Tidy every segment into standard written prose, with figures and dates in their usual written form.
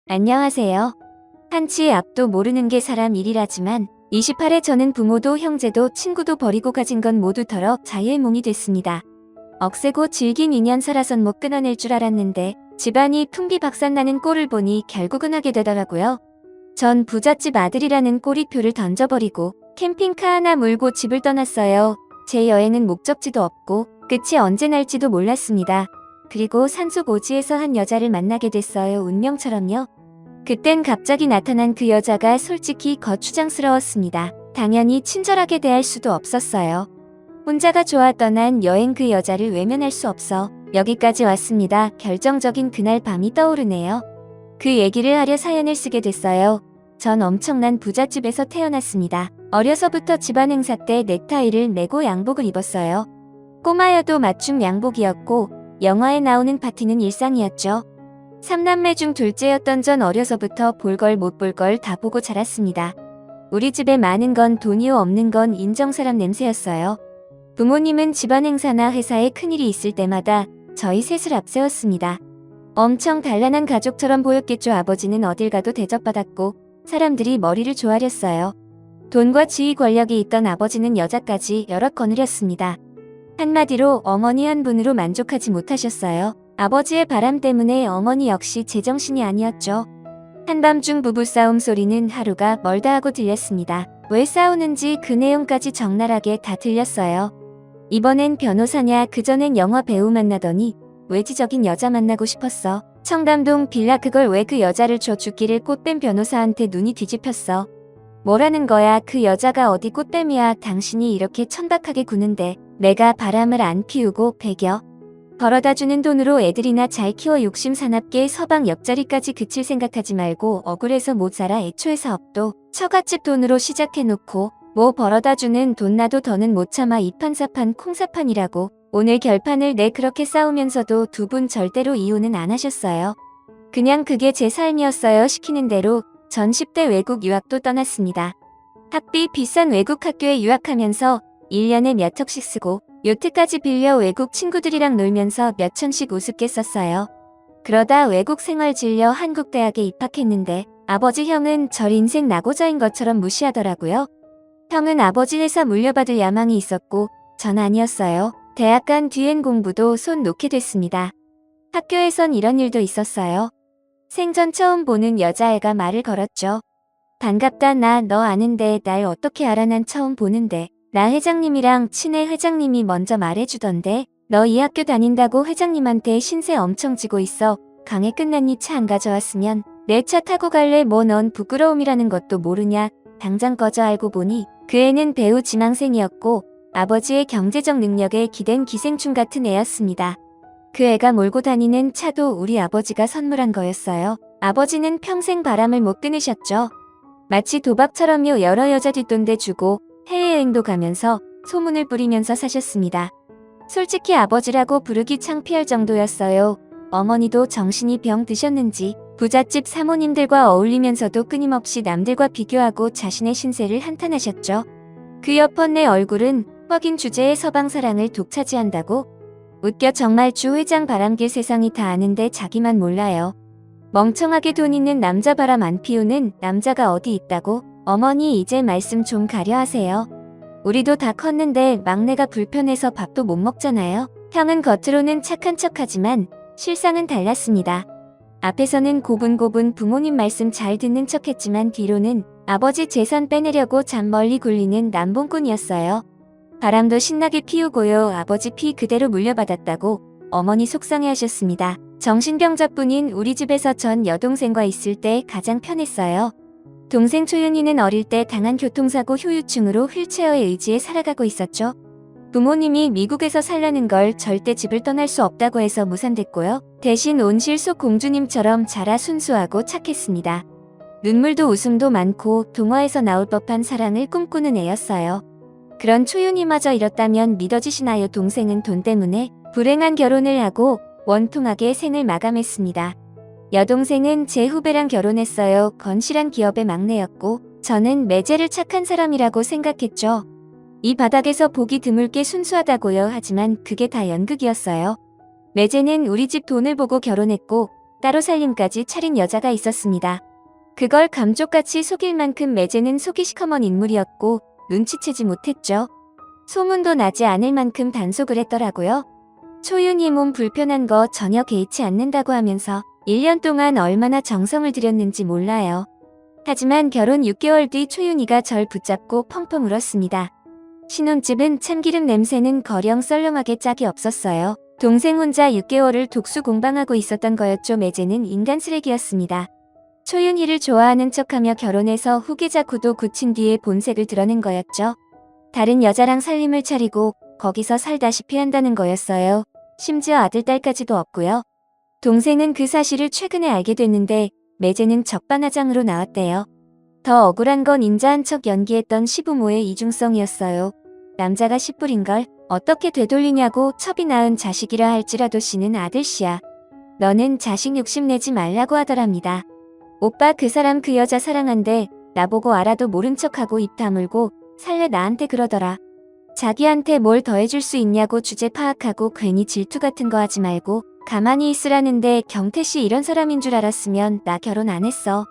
안녕하세요. 한치의 앞도 모르는 게 사람 일이라지만 28에 저는 부모도 형제도 친구도 버리고 가진 건 모두 털어 자유의 몸이 됐습니다. 억세고 질긴 인연 살아선 못 끊어낼 줄 알았는데 집안이 풍비박산나는 꼴을 보니 결국은 하게 되더라고요. 전 부잣집 아들이라는 꼬리표를 던져버리고 캠핑카 하나 몰고 집을 떠났어요. 제 여행은 목적지도 없고 끝이 언제 날지도 몰랐습니다. 그리고 산속 오지에서 한 여자를 만나게 됐어요. 운명처럼요. 그땐 갑자기 나타난 그 여자가 솔직히 거추장스러웠습니다. 당연히 친절하게 대할 수도 없었어요. 혼자가 좋아 떠난 여행 그 여자를 외면할 수 없어 여기까지 왔습니다. 결정적인 그날 밤이 떠오르네요. 그 얘기를 하려 사연을 쓰게 됐어요. 전 엄청난 부잣집에서 태어났습니다. 어려서부터 집안 행사 때 넥타이를 매고 양복을 입었어요. 꼬마여도 맞춤 양복이었고 영화에 나오는 파티는 일상이었죠. 삼남매 중 둘째였던 전 어려서부터 볼 걸 못 볼 걸 다 보고 자랐습니다. 우리 집에 많은 건 돈이요 없는 건 인정사람 냄새였어요. 부모님은 집안 행사나 회사에 큰일이 있을 때마다 저희 셋을 앞세웠습니다. 엄청 단란한 가족처럼 보였겠죠. 아버지는 어딜 가도 대접받았고 사람들이 머리를 조아렸어요. 돈과 지위 권력이 있던 아버지는 여자까지 여럿 거느렸습니다. 한마디로 어머니 한 분으로 만족하지 못하셨어요. 아버지의 바람 때문에 어머니 역시 제정신이 아니었죠. 한밤중 부부싸움 소리는 하루가 멀다 하고 들렸습니다. 왜 싸우는지 그 내용까지 적나라하게 다 들렸어요. 이번엔 변호사냐, 그전엔 영화 배우 만나더니 외지적인 여자 만나고 싶었어. 청담동 빌라 그걸 왜 그 여자를 줘 죽기를 꽃뱀 변호사한테 눈이 뒤집혔어. 뭐라는 거야. 그 여자가 어디 꽃뱀이야. 당신이 이렇게 천박하게 구는데 내가 바람을 안 피우고 배겨. 벌어다주는 돈으로 애들이나 잘 키워 욕심 사납게 서방 옆자리까지 그칠 생각하지 말고 억울해서 못 살아. 애초에 사업도 처갓집 돈으로 시작해놓고 뭐 벌어다주는 돈 나도 더는 못 참아. 이판사판 콩사판이라고. 오늘 결판을 내. 그렇게 싸우면서도 두 분 절대로 이혼은 안 하셨어요. 그냥 그게 제 삶이었어요. 시키는 대로 전 10대 외국 유학도 떠났습니다. 학비 비싼 외국 학교에 유학하면서 1년에 몇 억씩 쓰고 요트까지 빌려 외국 친구들이랑 놀면서 몇 천씩 우습게 썼어요. 그러다 외국 생활 질려 한국 대학에 입학했는데 아버지 형은 절 인생 낙오자인 것처럼 무시하더라고요. 형은 아버지 회사 물려받을 야망이 있었고 전 아니었어요. 대학 간 뒤엔 공부도 손 놓게 됐습니다. 학교에선 이런 일도 있었어요. 생전 처음 보는 여자애가 말을 걸었죠. 반갑다. 나 너 아는데 날 어떻게 알아. 난 처음 보는데. 나 회장님이랑 친해. 회장님이 먼저 말해주던데. 너 이 학교 다닌다고 회장님한테 신세 엄청 지고 있어. 강의 끝났니? 차 안 가져왔으면 내 차 타고 갈래. 뭐 넌 부끄러움이라는 것도 모르냐. 당장 꺼져. 알고 보니 그 애는 배우 지망생이었고 아버지의 경제적 능력에 기댄 기생충 같은 애였습니다. 그 애가 몰고 다니는 차도 우리 아버지가 선물한 거였어요. 아버지는 평생 바람을 못 끊으셨죠. 마치 도박처럼요. 여러 여자 뒷돈대 주고 해외여행도 가면서 소문을 뿌리면서 사셨습니다. 솔직히 아버지라고 부르기 창피할 정도였어요. 어머니도 정신이 병 드셨는지 부잣집 사모님들과 어울리면서도 끊임없이 남들과 비교하고 자신의 신세를 한탄하셨죠. 그 옆언내 얼굴은 뻑인 주제의 서방 사랑을 독차지한다고? 웃겨. 정말 주 회장 바람길. 세상이 다 아는데 자기만 몰라요. 멍청하게 돈 있는 남자 바람 안 피우는 남자가 어디 있다고? 어머니 이제 말씀 좀 가려 하세요. 우리도 다 컸는데 막내가 불편해서 밥도 못 먹잖아요. 형은 겉으로는 착한 척하지만 실상은 달랐습니다. 앞에서는 고분고분 부모님 말씀 잘 듣는 척했지만 뒤로는 아버지 재산 빼내려고 잠 멀리 굴리는 남봉꾼이었어요. 바람도 신나게 피우고요. 아버지 피 그대로 물려받았다고 어머니 속상해하셨습니다. 정신병자뿐인 우리 집에서 전 여동생과 있을 때 가장 편했어요. 동생 초윤이는 어릴 때 당한 교통사고 후유증으로 휠체어에 의지해 살아가고 있었죠. 부모님이 미국에서 살라는 걸 절대 집을 떠날 수 없다고 해서 무산됐고요. 대신 온실 속 공주님처럼 자라 순수하고 착했습니다. 눈물도 웃음도 많고 동화에서 나올 법한 사랑을 꿈꾸는 애였어요. 그런 초윤이마저 이렇다면 믿어지시나요? 동생은 돈 때문에 불행한 결혼을 하고 원통하게 생을 마감했습니다. 여동생은 제 후배랑 결혼했어요. 건실한 기업의 막내였고 저는 매제를 착한 사람이라고 생각했죠. 이 바닥에서 보기 드물게 순수하다고요. 하지만 그게 다 연극이었어요. 매제는 우리 집 돈을 보고 결혼했고 따로 살림까지 차린 여자가 있었습니다. 그걸 감쪽같이 속일 만큼 매제는 속이 시커먼 인물이었고 눈치채지 못했죠. 소문도 나지 않을 만큼 단속을 했더라고요. 초윤이 몸 불편한 거 전혀 개의치 않는다고 하면서 1년 동안 얼마나 정성을 들였는지 몰라요. 하지만 결혼 6개월 뒤 초윤이가 절 붙잡고 펑펑 울었습니다. 신혼집은 참기름 냄새는 거령 썰렁하게 짝이 없었어요. 동생 혼자 6개월을 독수 공방하고 있었던 거였죠. 매제는 인간 쓰레기였습니다. 초윤이를 좋아하는 척하며 결혼해서 후계자 구도 굳힌 뒤에 본색을 드러낸 거였죠. 다른 여자랑 살림을 차리고 거기서 살다시피 한다는 거였어요. 심지어 아들, 딸까지도 없고요. 동생은 그 사실을 최근에 알게 됐는데 매제는 적반하장으로 나왔대요. 더 억울한 건 인자한 척 연기했던 시부모의 이중성이었어요. 남자가 씨뿔인걸 어떻게 되돌리냐고 첩이 낳은 자식이라 할지라도 씨는 아들씨야. 너는 자식 욕심내지 말라고 하더랍니다. 오빠 그 사람 그 여자 사랑한대. 나보고 알아도 모른 척하고 입 다물고 살래 나한테 그러더라. 자기한테 뭘 더해줄 수 있냐고 주제 파악하고 괜히 질투 같은 거 하지 말고 가만히 있으라는데 경태씨 이런 사람인 줄 알았으면 나 결혼 안 했어.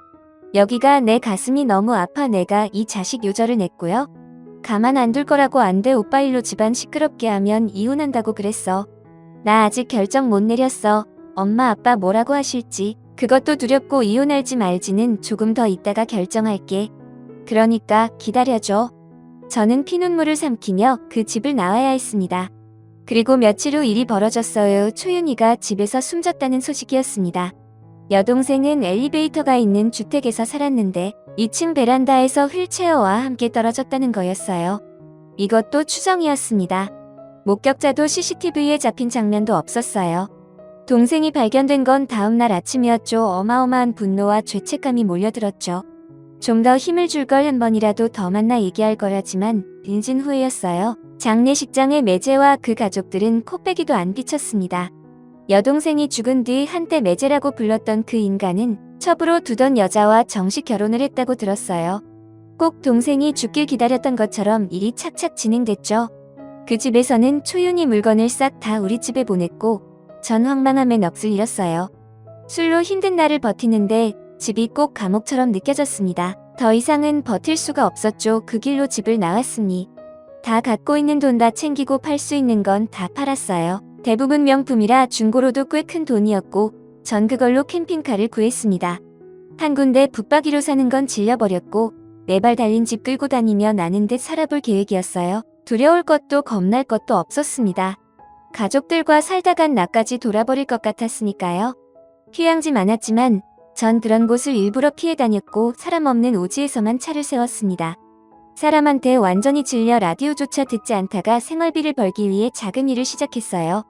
여기가 내 가슴이 너무 아파. 내가 이 자식 요절을 냈고요. 가만 안 둘 거라고. 안 돼. 오빠 일로 집안 시끄럽게 하면 이혼한다고 그랬어. 나 아직 결정 못 내렸어. 엄마 아빠 뭐라고 하실지. 그것도 두렵고 이혼할지 말지는 조금 더 있다가 결정할게. 그러니까 기다려줘. 저는 피눈물을 삼키며 그 집을 나와야 했습니다. 그리고 며칠 후 일이 벌어졌어요. 초윤이가 집에서 숨졌다는 소식이었습니다. 여동생은 엘리베이터가 있는 주택에서 살았는데 2층 베란다에서 휠체어와 함께 떨어졌다는 거였어요. 이것도 추정이었습니다. 목격자도 CCTV에 잡힌 장면도 없었어요. 동생이 발견된 건 다음날 아침이었죠. 어마어마한 분노와 죄책감이 몰려들었죠. 좀 더 힘을 줄 걸 한 번이라도 더 만나 얘기할 거라지만 빈진 후회였어요. 장례식장의 매제와 그 가족들은 코빼기도 안 비쳤습니다. 여동생이 죽은 뒤 한때 매제라고 불렀던 그 인간은 첩으로 두던 여자와 정식 결혼을 했다고 들었어요. 꼭 동생이 죽길 기다렸던 것처럼 일이 착착 진행됐죠. 그 집에서는 초윤이 물건을 싹 다 우리 집에 보냈고 전 황망함에 넋을 잃었어요. 술로 힘든 날을 버티는데 집이 꼭 감옥처럼 느껴졌습니다. 더 이상은 버틸 수가 없었죠. 그 길로 집을 나왔으니 다 갖고 있는 돈 다 챙기고 팔 수 있는 건 다 팔았어요. 대부분 명품이라 중고로도 꽤 큰 돈이었고 전 그걸로 캠핑카를 구했습니다. 한 군데 붙박이로 사는 건 질려버렸고 4발 달린 집 끌고 다니며 나는 듯 살아볼 계획이었어요. 두려울 것도 겁날 것도 없었습니다. 가족들과 살다간 나까지 돌아버릴 것 같았으니까요. 휴양지 많았지만 전 그런 곳을 일부러 피해 다녔고 사람 없는 오지에서만 차를 세웠습니다. 사람한테 완전히 질려 라디오조차 듣지 않다가 생활비를 벌기 위해 작은 일을 시작했어요.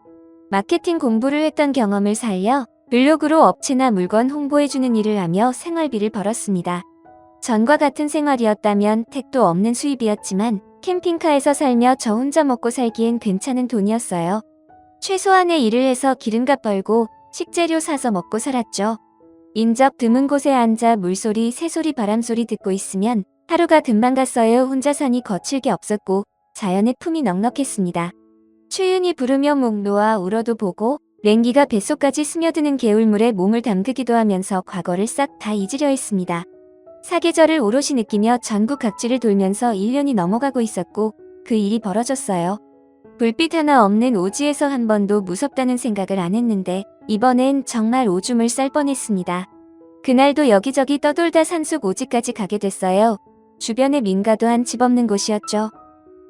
마케팅 공부를 했던 경험을 살려 블로그로 업체나 물건 홍보해주는 일을 하며 생활비를 벌었습니다. 전과 같은 생활이었다면 택도 없는 수입이었지만 캠핑카에서 살며 저 혼자 먹고 살기엔 괜찮은 돈이었어요. 최소한의 일을 해서 기름값 벌고 식재료 사서 먹고 살았죠. 인적 드문 곳에 앉아 물소리, 새소리, 바람소리 듣고 있으면 하루가 금방 갔어요. 혼자 사니 거칠 게 없었고 자연의 품이 넉넉했습니다. 추윤이 부르며 목 놓아 울어도 보고 냉기가 뱃속까지 스며드는 개울물에 몸을 담그기도 하면서 과거를 싹 다 잊으려 했습니다. 사계절을 오롯이 느끼며 전국 각지를 돌면서 1년이 넘어가고 있었고 그 일이 벌어졌어요. 불빛 하나 없는 오지에서 한 번도 무섭다는 생각을 안 했는데 이번엔 정말 오줌을 쌀 뻔했습니다. 그날도 여기저기 떠돌다 산속 오지까지 가게 됐어요. 주변에 민가도 한 집 없는 곳이었죠.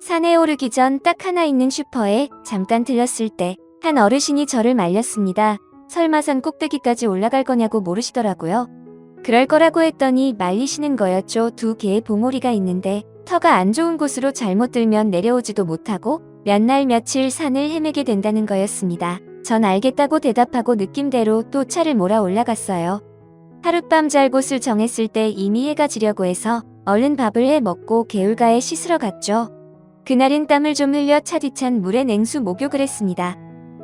산에 오르기 전 딱 하나 있는 슈퍼에 잠깐 들렀을 때 한 어르신이 저를 말렸습니다. 설마 산 꼭대기까지 올라갈 거냐고 모르시더라고요. 그럴 거라고 했더니 말리시는 거였죠. 2개의 봉오리가 있는데 터가 안 좋은 곳으로 잘못 들면 내려오지도 못하고 몇 날 며칠 산을 헤매게 된다는 거였습니다. 전 알겠다고 대답하고 느낌대로 또 차를 몰아 올라갔어요. 하룻밤 잘 곳을 정했을 때 이미 해가 지려고 해서 얼른 밥을 해 먹고 개울가에 씻으러 갔죠. 그날은 땀을 좀 흘려 차디찬 물에 냉수 목욕을 했습니다.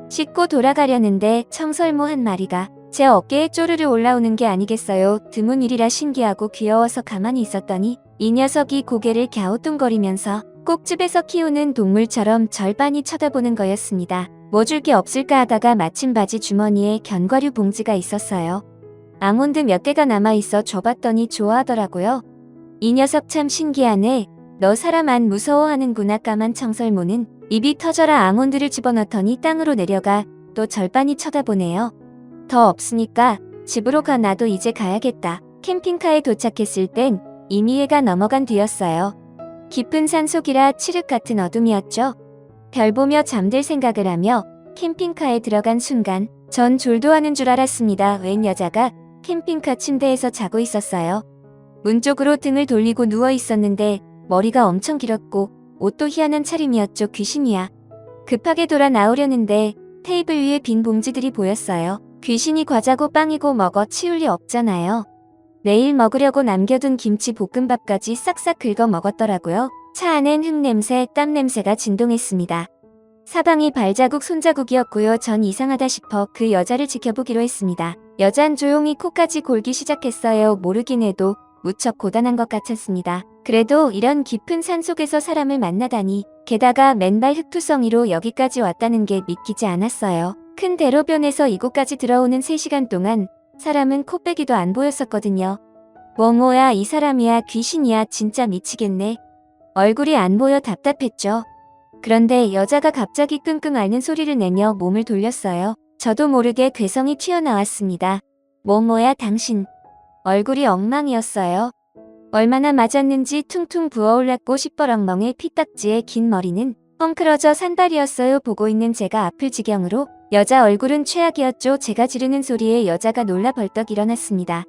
씻고 돌아가려는데 청설모 한 마리가 제 어깨에 쪼르르 올라오는 게 아니겠어요. 드문 일이라 신기하고 귀여워서 가만히 있었더니 이 녀석이 고개를 갸우뚱거리면서 꼭 집에서 키우는 동물처럼 절 빤히 쳐다보는 거였습니다. 뭐 줄 게 없을까 하다가 마침 바지 주머니에 견과류 봉지가 있었어요. 아몬드 몇 개가 남아있어 줘봤더니 좋아하더라고요. 이 녀석 참 신기하네. 너 사람 안 무서워하는구나. 까만 청설모는 입이 터져라 아몬드를 집어넣더니 땅으로 내려가 또 절반이 쳐다보네요. 더 없으니까 집으로 가. 나도 이제 가야겠다. 캠핑카에 도착했을 땐 이미 해가 넘어간 뒤였어요. 깊은 산속이라 칠흑 같은 어둠이었죠. 별 보며 잠들 생각을 하며 캠핑카에 들어간 순간 전 졸도하는 줄 알았습니다. 웬 여자가 캠핑카 침대에서 자고 있었어요. 문 쪽으로 등을 돌리고 누워 있었는데 머리가 엄청 길었고 옷도 희한한 차림이었죠. 귀신이야. 급하게 돌아 나오려는데 테이블 위에 빈 봉지들이 보였어요. 귀신이 과자고 빵이고 먹어 치울 리 없잖아요. 내일 먹으려고 남겨둔 김치 볶음밥까지 싹싹 긁어 먹었더라고요. 차 안엔 흙냄새, 땀냄새가 진동했습니다. 사방이 발자국, 손자국이었고요. 전 이상하다 싶어 그 여자를 지켜보기로 했습니다. 여잔 조용히 코까지 골기 시작했어요. 모르긴 해도 무척 고단한 것 같았습니다. 그래도 이런 깊은 산속에서 사람을 만나다니, 게다가 맨발 흙투성이로 여기까지 왔다는 게 믿기지 않았어요. 큰 대로변에서 이곳까지 들어오는 3시간 동안 사람은 코빼기도 안 보였었거든요. 뭐야 이 사람이야 귀신이야 진짜 미치겠네. 얼굴이 안 보여 답답했죠. 그런데 여자가 갑자기 끙끙 앓는 소리를 내며 몸을 돌렸어요. 저도 모르게 괴성이 튀어나왔습니다. 뭐야 당신. 얼굴이 엉망이었어요. 얼마나 맞았는지 퉁퉁 부어올랐고 시뻘엉멍에 피딱지에 긴 머리는 헝클어져 산발이었어요. 보고 있는 제가 아플 지경으로 여자 얼굴은 최악이었죠. 제가 지르는 소리에 여자가 놀라 벌떡 일어났습니다.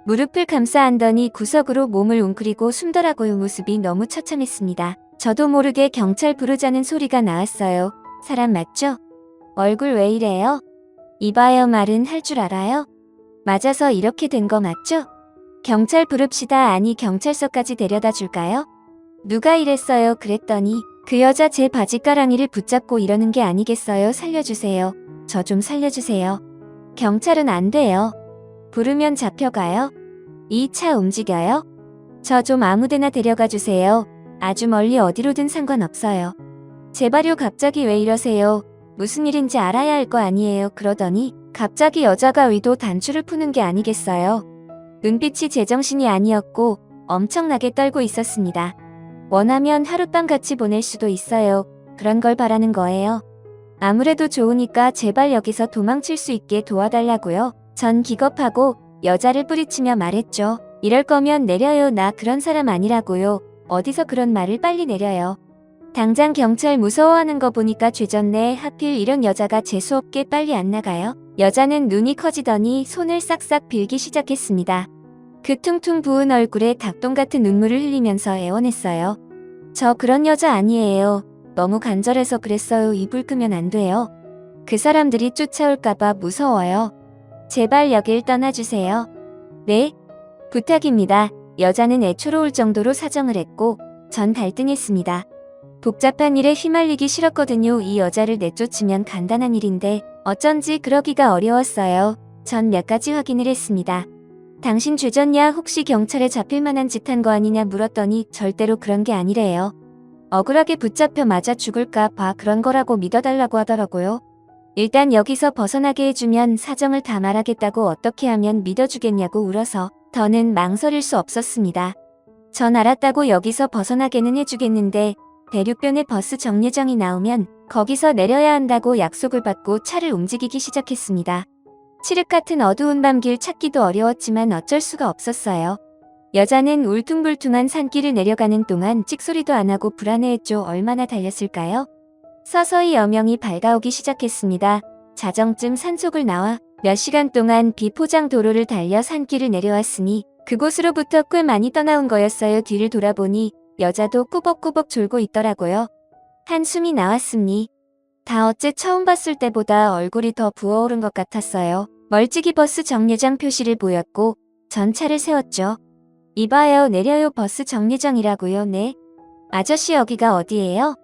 무릎을 감싸 안더니 구석으로 몸을 웅크리고 숨더라고요. 모습이 너무 처참했습니다. 저도 모르게 경찰 부르자는 소리가 나왔어요. 사람 맞죠? 얼굴 왜 이래요? 이봐요 말은 할 줄 알아요? 맞아서 이렇게 된 거 맞죠? 경찰 부릅시다. 아니 경찰서까지 데려다 줄까요? 누가 이랬어요? 그랬더니 그 여자 제 바지가랑이를 붙잡고 이러는 게 아니겠어요? 살려주세요. 저 좀 살려주세요. 경찰은 안 돼요. 부르면 잡혀가요? 이 차 움직여요? 저 좀 아무데나 데려가 주세요. 아주 멀리 어디로든 상관없어요. 제발요. 갑자기 왜 이러세요? 무슨 일인지 알아야 할 거 아니에요. 그러더니 갑자기 여자가 의도 단추를 푸는 게 아니겠어요. 눈빛이 제정신이 아니었고 엄청나게 떨고 있었습니다. 원하면 하룻밤 같이 보낼 수도 있어요. 그런 걸 바라는 거예요. 아무래도 좋으니까 제발 여기서 도망칠 수 있게 도와달라고요. 전 기겁하고 여자를 뿌리치며 말했죠. 이럴 거면 내려요. 나 그런 사람 아니라고요. 어디서 그런 말을. 빨리 내려요. 당장 경찰 무서워하는 거 보니까 죄졌네. 하필 이런 여자가 재수없게 빨리 안 나가요. 여자는 눈이 커지더니 손을 싹싹 빌기 시작했습니다. 그 퉁퉁 부은 얼굴에 닭똥 같은 눈물을 흘리면서 애원했어요. 저 그런 여자 아니에요. 너무 간절해서 그랬어요. 입을 끄면 안 돼요. 그 사람들이 쫓아올까봐 무서워요. 제발 여길 떠나주세요. 네? 부탁입니다. 여자는 애초로울 정도로 사정을 했고 전 달등했습니다. 복잡한 일에 휘말리기 싫었거든요. 이 여자를 내쫓으면 간단한 일인데 어쩐지 그러기가 어려웠어요. 전 몇 가지 확인을 했습니다. 당신 죄졌냐? 혹시 경찰에 잡힐 만한 짓 한 거 아니냐 물었더니 절대로 그런 게 아니래요. 억울하게 붙잡혀 맞아 죽을까 봐 그런 거라고 믿어달라고 하더라고요. 일단 여기서 벗어나게 해주면 사정을 다 말하겠다고. 어떻게 하면 믿어주겠냐고 울어서 더는 망설일 수 없었습니다. 전 알았다고 여기서 벗어나게는 해주겠는데 대류변에 버스 정류장이 나오면 거기서 내려야 한다고 약속을 받고 차를 움직이기 시작했습니다. 칠흑 같은 어두운 밤길 찾기도 어려웠지만 어쩔 수가 없었어요. 여자는 울퉁불퉁한 산길을 내려가는 동안 찍소리도 안 하고 불안해했죠. 얼마나 달렸을까요? 서서히 여명이 밝아오기 시작했습니다. 자정쯤 산속을 나와 몇 시간 동안 비포장 도로를 달려 산길을 내려왔으니 그곳으로부터 꽤 많이 떠나온 거였어요. 뒤를 돌아보니 여자도 꾸벅꾸벅 졸고 있더라고요. 한숨이 나왔습니. 다 어째 처음 봤을 때보다 얼굴이 더 부어오른 것 같았어요. 멀찍이 버스 정류장 표시를 보였고 전 차를 세웠죠. 이봐요. 내려요. 버스 정류장이라고요. 네. 아저씨 여기가 어디예요?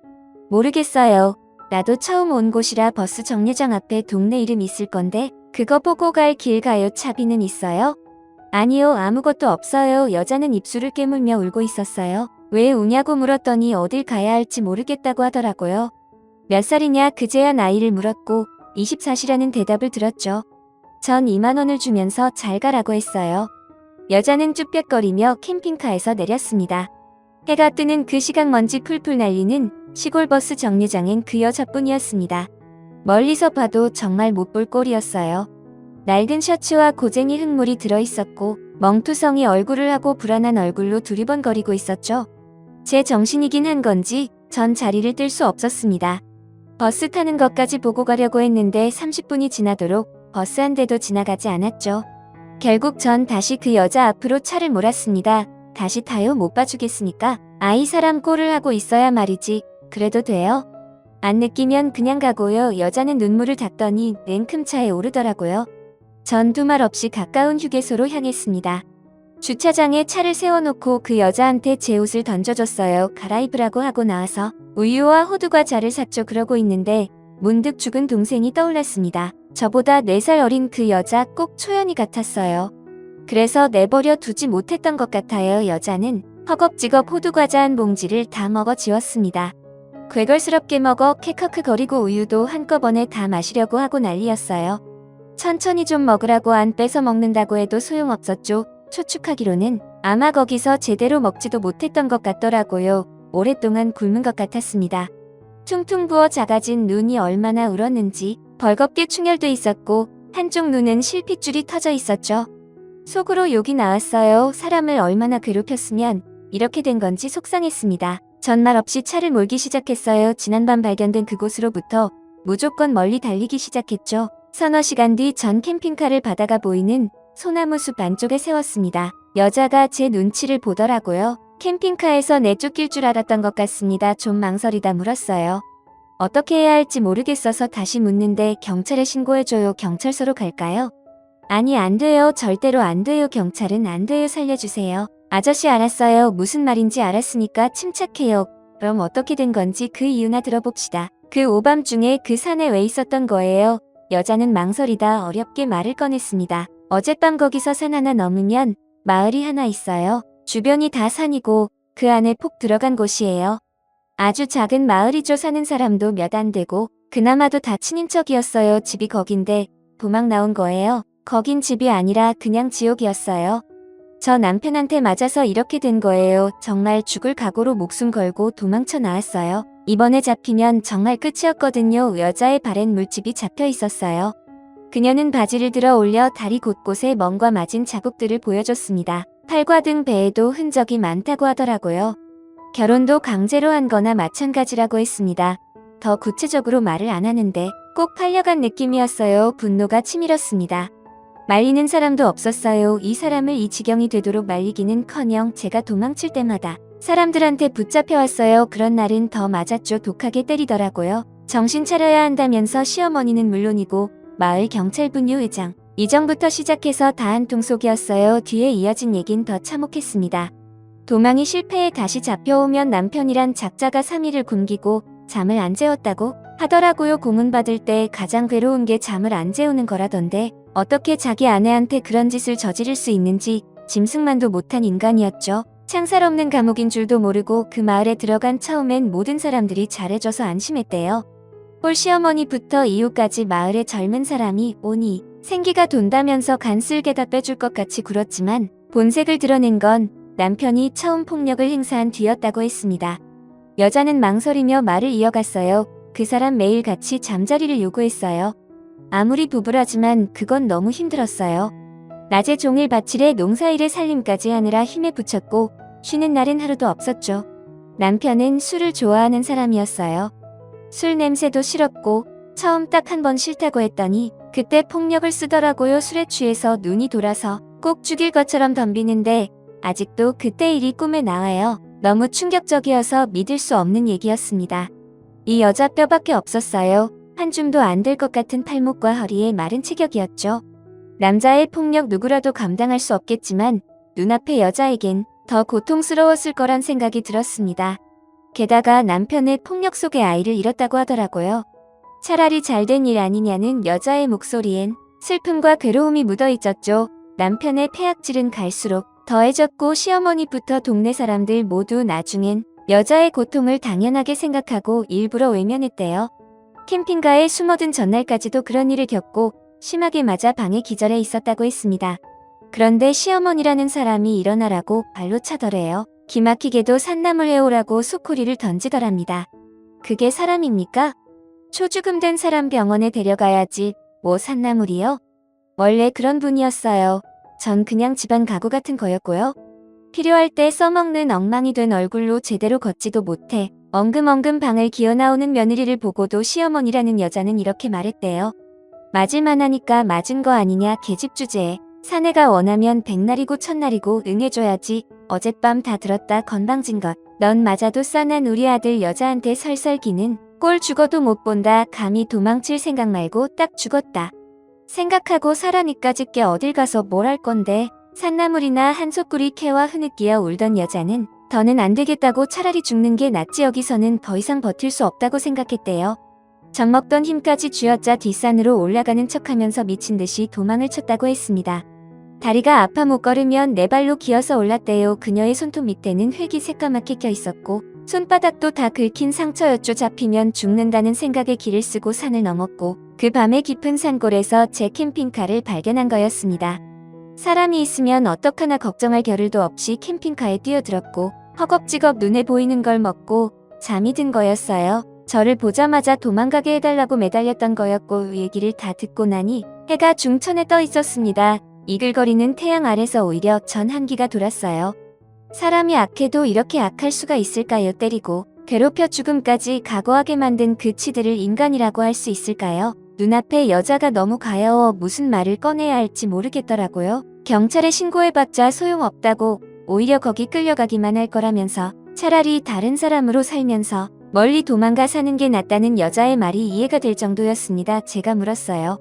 모르겠어요. 나도 처음 온 곳이라. 버스 정류장 앞에 동네 이름 있을 건데 그거 보고 갈 길 가요. 차비는 있어요? 아니요. 아무것도 없어요. 여자는 입술을 깨물며 울고 있었어요. 왜 우냐고 물었더니 어딜 가야 할지 모르겠다고 하더라고요. 몇 살이냐 그제야 나이를 물었고 24시라는 대답을 들었죠. 전 2만 원을 주면서 잘 가라고 했어요. 여자는 쭈뼛거리며 캠핑카에서 내렸습니다. 해가 뜨는 그 시각 먼지 풀풀 날리는 시골 버스 정류장엔 그 여자뿐이었습니다. 멀리서 봐도 정말 못 볼 꼴이었어요. 낡은 셔츠와 고쟁이 흙물이 들어있었고 멍투성이 얼굴을 하고 불안한 얼굴로 두리번거리고 있었죠. 제 정신이긴 한 건지 전 자리를 뜰 수 없었습니다. 버스 타는 것까지 보고 가려고 했는데 30분이 지나도록 버스 한 대도 지나가지 않았죠. 결국 전 다시 그 여자 앞으로 차를 몰았습니다. 다시 타요? 못 봐주겠으니까. 아이 사람 꼴을 하고 있어야 말이지. 그래도 돼요? 안 느끼면 그냥 가고요. 여자는 눈물을 닦더니 냉큼차에 오르더라고요. 전 두말 없이 가까운 휴게소로 향했습니다. 주차장에 차를 세워놓고 그 여자한테 제 옷을 던져줬어요. 갈아입으라고 하고 나와서 우유와 호두과 자를 샀죠. 그러고 있는데 문득 죽은 동생이 떠올랐습니다. 저보다 4살 어린 그 여자 꼭 초연이 같았어요. 그래서 내버려 두지 못했던 것 같아요. 여자는 허겁지겁 호두과자 한 봉지를 다 먹어 지웠습니다. 괴걸스럽게 먹어 캐커크거리고 우유도 한꺼번에 다 마시려고 하고 난리였어요. 천천히 좀 먹으라고 안 뺏어 먹는다고 해도 소용없었죠. 추측하기로는 아마 거기서 제대로 먹지도 못했던 것 같더라고요. 오랫동안 굶은 것 같았습니다. 퉁퉁 부어 작아진 눈이 얼마나 울었는지 벌겋게 충혈돼 있었고 한쪽 눈은 실핏줄이 터져 있었죠. 속으로 욕이 나왔어요. 사람을 얼마나 괴롭혔으면 이렇게 된 건지 속상했습니다. 전말 없이 차를 몰기 시작했어요. 지난밤 발견된 그곳으로부터 무조건 멀리 달리기 시작했죠. 서너 시간 뒤 전 캠핑카를 바다가 보이는 소나무 숲 안쪽에 세웠습니다. 여자가 제 눈치를 보더라고요. 캠핑카에서 내쫓길 줄 알았던 것 같습니다. 좀 망설이다 물었어요. 어떻게 해야 할지 모르겠어서 다시 묻는데 경찰에 신고해줘요. 경찰서로 갈까요? 아니 안 돼요. 절대로 안 돼요. 경찰은 안 돼요. 살려주세요. 아저씨 알았어요. 무슨 말인지 알았으니까 침착해요. 그럼 어떻게 된 건지 그 이유나 들어봅시다. 그 오밤중에 그 산에 왜 있었던 거예요? 여자는 망설이다 어렵게 말을 꺼냈습니다. 어젯밤 거기서 산 하나 넘으면 마을이 하나 있어요. 주변이 다 산이고 그 안에 폭 들어간 곳이에요. 아주 작은 마을이죠. 사는 사람도 몇 안 되고 그나마도 다 친인척이었어요. 집이 거긴데 도망 나온 거예요. 거긴 집이 아니라 그냥 지옥이었어요. 저 남편한테 맞아서 이렇게 된 거예요. 정말 죽을 각오로 목숨 걸고 도망쳐 나왔어요. 이번에 잡히면 정말 끝이었거든요. 여자의 발엔 물집이 잡혀 있었어요. 그녀는 바지를 들어 올려 다리 곳곳에 멍과 맞은 자국들을 보여줬습니다. 팔과 등 배에도 흔적이 많다고 하더라고요. 결혼도 강제로 한 거나 마찬가지라고 했습니다. 더 구체적으로 말을 안 하는데 꼭 팔려간 느낌이었어요. 분노가 치밀었습니다. 말리는 사람도 없었어요. 이 사람을 이 지경이 되도록 말리기는커녕 제가 도망칠 때마다 사람들한테 붙잡혀왔어요. 그런 날은 더 맞았죠. 독하게 때리더라고요. 정신 차려야 한다면서 시어머니는 물론이고 마을 경찰분유 의장, 이전부터 시작해서 다 한통 속이었어요. 뒤에 이어진 얘긴 더 참혹했습니다. 도망이 실패해 다시 잡혀오면 남편이란 작자가 3일을 굶기고 잠을 안 재웠다고 하더라고요. 고문받을 때 가장 괴로운 게 잠을 안 재우는 거라던데 어떻게 자기 아내한테 그런 짓을 저지를 수 있는지 짐승만도 못한 인간이었죠. 창살 없는 감옥인 줄도 모르고 그 마을에 들어간 처음엔 모든 사람들이 잘해줘서 안심했대요. 홀 시어머니부터 이후까지 마을에 젊은 사람이 오니 생기가 돈다면서 간쓸게다 빼줄 것 같이 굴었지만 본색을 드러낸 건 남편이 처음 폭력을 행사한 뒤였다고 했습니다. 여자는 망설이며 말을 이어갔어요. 그 사람 매일 같이 잠자리를 요구했어요. 아무리 부부라지만 그건 너무 힘들었어요. 낮에 종일 밭일에 농사일에 살림까지 하느라 힘에 부쳤고 쉬는 날은 하루도 없었죠. 남편은 술을 좋아하는 사람이었어요. 술 냄새도 싫었고 처음 딱 한 번 싫다고 했더니 그때 폭력을 쓰더라고요. 술에 취해서 눈이 돌아서 꼭 죽일 것처럼 덤비는데 아직도 그때 일이 꿈에 나와요. 너무 충격적이어서 믿을 수 없는 얘기였습니다. 이 여자 뼈밖에 없었어요. 한 줌도 안 될 것 같은 팔목과 허리에 마른 체격이었죠. 남자의 폭력 누구라도 감당할 수 없겠지만 눈앞의 여자에겐 더 고통스러웠을 거란 생각이 들었습니다. 게다가 남편의 폭력 속에 아이를 잃었다고 하더라고요. 차라리 잘된 일 아니냐는 여자의 목소리엔 슬픔과 괴로움이 묻어 있었죠. 남편의 폐악질은 갈수록 더해졌고 시어머니부터 동네 사람들 모두 나중엔 여자의 고통을 당연하게 생각하고 일부러 외면했대요. 캠핑카에 숨어든 전날까지도 그런 일을 겪고 심하게 맞아 방에 기절해 있었다고 했습니다. 그런데 시어머니라는 사람이 일어나라고 발로 차더래요. 기막히게도 산나물 해오라고 소쿠리를 던지더랍니다. 그게 사람입니까? 초죽음된 사람 병원에 데려가야지 뭐 산나물이요? 원래 그런 분이었어요. 전 그냥 집안 가구 같은 거였고요. 필요할 때 써먹는 엉망이 된 얼굴로 제대로 걷지도 못해 엉금엉금 방을 기어나오는 며느리를 보고도 시어머니라는 여자는 이렇게 말했대요. 맞을만하니까 맞은 거 아니냐 계집 주제에. 사내가 원하면 백날이고 천날이고 응해줘야지. 어젯밤 다 들었다 건방진 것. 넌 맞아도 싸난 우리 아들 여자한테 설설기는 꼴 죽어도 못 본다. 감히 도망칠 생각 말고 딱 죽었다. 생각하고 살아니까 짙게 어딜 가서 뭘 할 건데. 산나물이나 한솥구리 캐와 흐느끼어 울던 여자는 더는 안 되겠다고 차라리 죽는 게 낫지 여기서는 더 이상 버틸 수 없다고 생각했대요. 젖먹던 힘까지 쥐어짜 뒷산으로 올라가는 척하면서 미친 듯이 도망을 쳤다고 했습니다. 다리가 아파 못 걸으면 네 발로 기어서 올랐대요. 그녀의 손톱 밑에는 흙이 새까맣게 껴 있었고 손바닥도 다 긁힌 상처였죠. 잡히면 죽는다는 생각에 길을 쓰고 산을 넘었고 그 밤에 깊은 산골에서 제 캠핑카를 발견한 거였습니다. 사람이 있으면 어떡하나 걱정할 겨를도 없이 캠핑카에 뛰어들었고 허겁지겁 눈에 보이는 걸 먹고 잠이 든 거였어요. 저를 보자마자 도망가게 해달라고 매달렸던 거였고 얘기를 다 듣고 나니 해가 중천에 떠 있었습니다. 이글거리는 태양 아래서 오히려 전 한기가 돌았어요. 사람이 악해도 이렇게 악할 수가 있을까요? 때리고 괴롭혀 죽음까지 각오하게 만든 그 치들을 인간이라고 할 수 있을까요? 눈앞에 여자가 너무 가여워 무슨 말을 꺼내야 할지 모르겠더라고요. 경찰에 신고해봤자 소용없다고 오히려 거기 끌려가기만 할 거라면서 차라리 다른 사람으로 살면서 멀리 도망가 사는 게 낫다는 여자의 말이 이해가 될 정도였습니다. 제가 물었어요.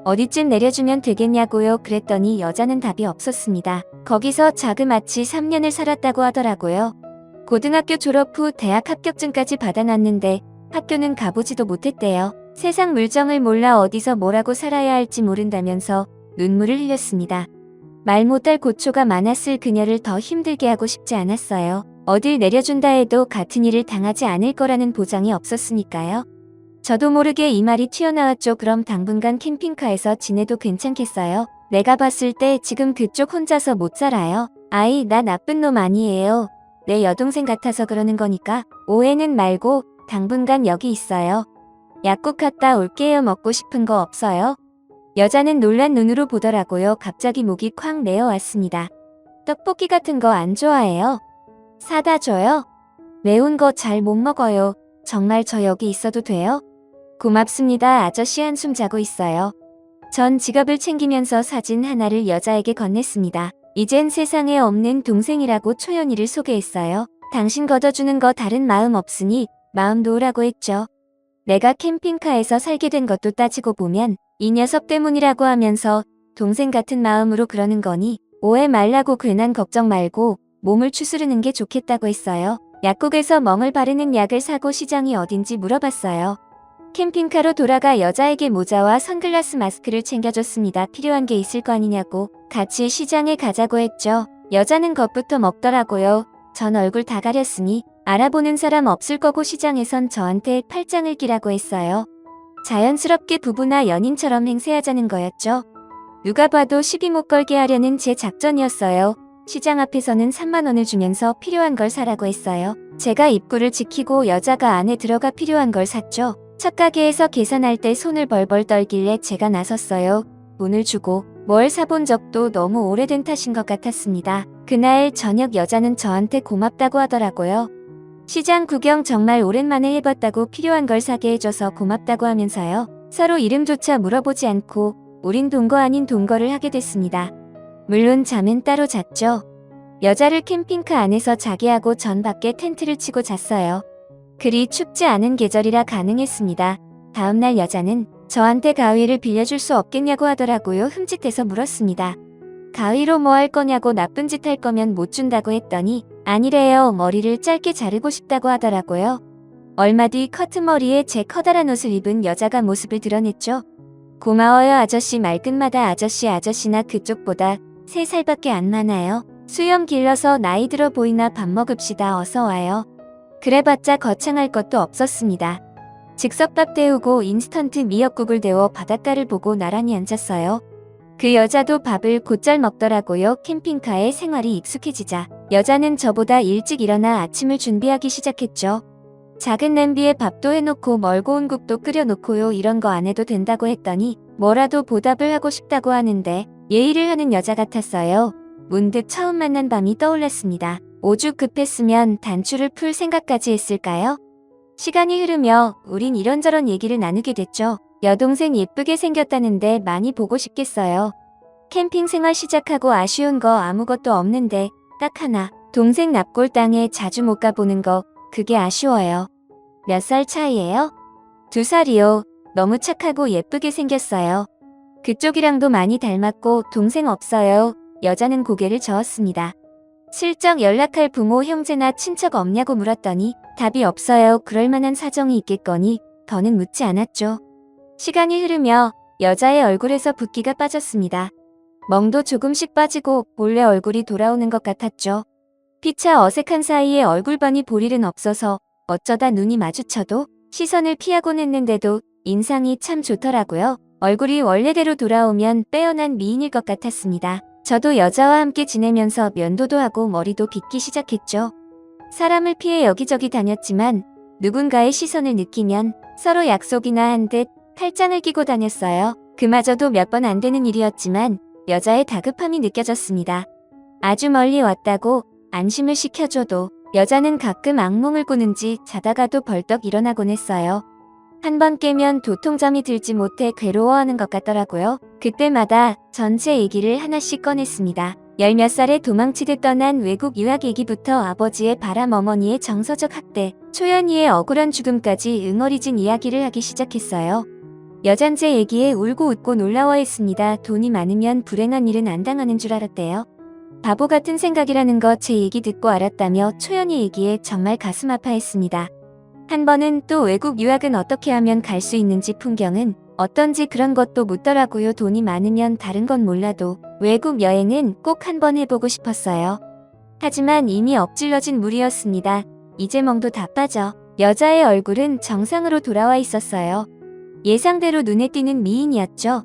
어디쯤 내려주면 되겠냐고요. 그랬더니 여자는 답이 없었습니다. 거기서 자그마치 3년을 살았다고 하더라고요. 고등학교 졸업 후 대학 합격증까지 받아놨는데 학교는 가보지도 못했대요. 세상 물정을 몰라 어디서 뭐라고 살아야 할지 모른다면서 눈물을 흘렸습니다. 말 못할 고초가 많았을 그녀를 더 힘들게 하고 싶지 않았어요. 어딜 내려준다 해도 같은 일을 당하지 않을 거라는 보장이 없었으니까요. 저도 모르게 이 말이 튀어나왔죠. 그럼 당분간 캠핑카에서 지내도 괜찮겠어요? 내가 봤을 때 지금 그쪽 혼자서 못 살아요. 아이, 나 나쁜 놈 아니에요. 내 여동생 같아서 그러는 거니까 오해는 말고 당분간 여기 있어요. 약국 갔다 올게요. 먹고 싶은 거 없어요? 여자는 놀란 눈으로 보더라고요. 갑자기 목이 콱 내어왔습니다. 떡볶이 같은 거 안 좋아해요? 사다 줘요? 매운 거 잘 못 먹어요. 정말 저 여기 있어도 돼요? 고맙습니다. 아저씨 한숨 자고 있어요. 전 지갑을 챙기면서 사진 하나를 여자에게 건넸습니다. 이젠 세상에 없는 동생이라고 초연이를 소개했어요. 당신 걷어주는 거 다른 마음 없으니 마음 놓으라고 했죠. 내가 캠핑카에서 살게 된 것도 따지고 보면 이 녀석 때문이라고 하면서 동생 같은 마음으로 그러는 거니 오해 말라고 괜한 걱정 말고 몸을 추스르는 게 좋겠다고 했어요. 약국에서 멍을 바르는 약을 사고 시장이 어딘지 물어봤어요. 캠핑카로 돌아가 여자에게 모자와 선글라스 마스크를 챙겨줬습니다. 필요한 게 있을 거 아니냐고 같이 시장에 가자고 했죠. 여자는 겁부터 먹더라고요. 전 얼굴 다 가렸으니 알아보는 사람 없을 거고 시장에선 저한테 팔짱을 끼라고 했어요. 자연스럽게 부부나 연인처럼 행세하자는 거였죠. 누가 봐도 시비 못 걸게 하려는 제 작전이었어요. 시장 앞에서는 3만 원을 주면서 필요한 걸 사라고 했어요. 제가 입구를 지키고 여자가 안에 들어가 필요한 걸 샀죠. 첫 가게에서 계산할 때 손을 벌벌 떨길래 제가 나섰어요. 돈을 주고 뭘 사본 적도 너무 오래된 탓인 것 같았습니다. 그날 저녁 여자는 저한테 고맙다고 하더라고요. 시장 구경 정말 오랜만에 해봤다고 필요한 걸 사게 해줘서 고맙다고 하면서요. 서로 이름조차 물어보지 않고 우린 동거 아닌 동거를 하게 됐습니다. 물론 잠은 따로 잤죠. 여자를 캠핑카 안에서 자게 하고 전 밖에 텐트를 치고 잤어요. 그리 춥지 않은 계절이라 가능했습니다. 다음날 여자는 저한테 가위를 빌려줄 수 없겠냐고 하더라고요. 흠칫해서 물었습니다. 가위로 뭐 할 거냐고 나쁜 짓 할 거면 못 준다고 했더니 아니래요. 머리를 짧게 자르고 싶다고 하더라고요. 얼마 뒤 커트머리에 제 커다란 옷을 입은 여자가 모습을 드러냈죠. 고마워요 아저씨. 말끝마다 아저씨나 그쪽보다 3살밖에 안 많아요. 수염 길러서 나이 들어 보이나 밥 먹읍시다. 어서 와요. 그래봤자 거창할 것도 없었습니다. 즉석밥 데우고 인스턴트 미역국을 데워 바닷가를 보고 나란히 앉았어요. 그 여자도 밥을 곧잘 먹더라고요. 캠핑카의 생활이 익숙해지자 여자는 저보다 일찍 일어나 아침을 준비하기 시작했죠. 작은 냄비에 밥도 해놓고 멀고 온 국도 끓여놓고요. 이런 거 안 해도 된다고 했더니 뭐라도 보답을 하고 싶다고 하는데 예의를 하는 여자 같았어요. 문득 처음 만난 밤이 떠올랐습니다. 오죽 급했으면 단추를 풀 생각까지 했을까요? 시간이 흐르며 우린 이런저런 얘기를 나누게 됐죠. 여동생 예쁘게 생겼다는데 많이 보고 싶겠어요. 캠핑 생활 시작하고 아쉬운 거 아무것도 없는데 딱 하나, 동생 납골 땅에 자주 못 가보는 거, 그게 아쉬워요. 몇 살 차이예요? 2살이요. 너무 착하고 예쁘게 생겼어요. 그쪽이랑도 많이 닮았고 동생 없어요. 여자는 고개를 저었습니다. 슬쩍 연락할 부모, 형제나 친척 없냐고 물었더니 답이 없어요. 그럴 만한 사정이 있겠거니 더는 묻지 않았죠. 시간이 흐르며 여자의 얼굴에서 붓기가 빠졌습니다. 멍도 조금씩 빠지고 본래 얼굴이 돌아오는 것 같았죠. 피차 어색한 사이에 얼굴반이 볼 일은 없어서 어쩌다 눈이 마주쳐도 시선을 피하곤 했는데도 인상이 참 좋더라고요. 얼굴이 원래대로 돌아오면 빼어난 미인일 것 같았습니다. 저도 여자와 함께 지내면서 면도도 하고 머리도 빗기 시작했죠. 사람을 피해 여기저기 다녔지만 누군가의 시선을 느끼면 서로 약속이나 한 듯 팔짱을 끼고 다녔어요. 그마저도 몇 번 안 되는 일이었지만 여자의 다급함이 느껴졌습니다. 아주 멀리 왔다고 안심을 시켜줘도 여자는 가끔 악몽을 꾸는지 자다가도 벌떡 일어나곤 했어요. 한 번 깨면 도통잠이 들지 못해 괴로워하는 것 같더라고요. 그때마다 전체 얘기를 하나씩 꺼냈습니다. 10몇 살에 도망치듯 떠난 외국 유학 얘기부터 아버지의 바람, 어머니의 정서적 학대, 초연이의 억울한 죽음까지 응어리진 이야기를 하기 시작했어요. 여잔 제 얘기에 울고 웃고 놀라워했습니다. 돈이 많으면 불행한 일은 안 당하는 줄 알았대요. 바보 같은 생각이라는 거 제 얘기 듣고 알았다며 초연이 얘기에 정말 가슴 아파했습니다. 한 번은 또 외국 유학은 어떻게 하면 갈 수 있는지, 풍경은 어떤지 그런 것도 묻더라고요. 돈이 많으면 다른 건 몰라도 외국 여행은 꼭 한번 해보고 싶었어요. 하지만 이미 엎질러진 물이었습니다. 이제 멍도 다 빠져 여자의 얼굴은 정상으로 돌아와 있었어요. 예상대로 눈에 띄는 미인이었죠.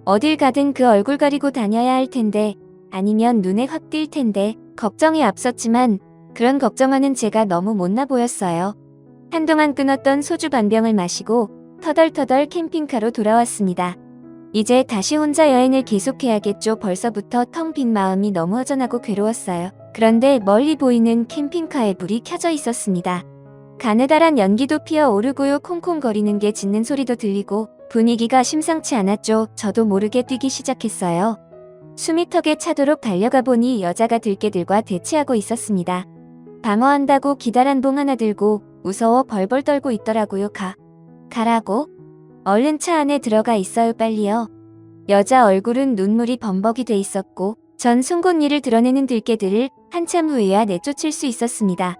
어딜 가든 그 얼굴 가리고 다녀야 할 텐데, 아니면 눈에 확 띌 텐데 걱정이 앞섰지만 그런 걱정하는 제가 너무 못나 보였어요. 한동안 끊었던 소주 반병을 마시고 터덜터덜 캠핑카로 돌아왔습니다. 이제 다시 혼자 여행을 계속해야겠죠. 벌써부터 텅 빈 마음이 너무 허전하고 괴로웠어요. 그런데 멀리 보이는 캠핑카에 불이 켜져 있었습니다. 가느다란 연기도 피어오르고요. 콩콩거리는 게 짖는 소리도 들리고 분위기가 심상치 않았죠. 저도 모르게 뛰기 시작했어요. 숨이 턱에 차도록 달려가 보니 여자가 들깨들과 대치하고 있었습니다. 방어한다고 기다란봉 하나 들고 무서워 벌벌 떨고 있더라고요. 가라고? 얼른 차 안에 들어가 있어요. 빨리요. 여자 얼굴은 눈물이 범벅이 돼 있었고 전 송곳니를 드러내는 들깨들을 한참 후에야 내쫓을 수 있었습니다.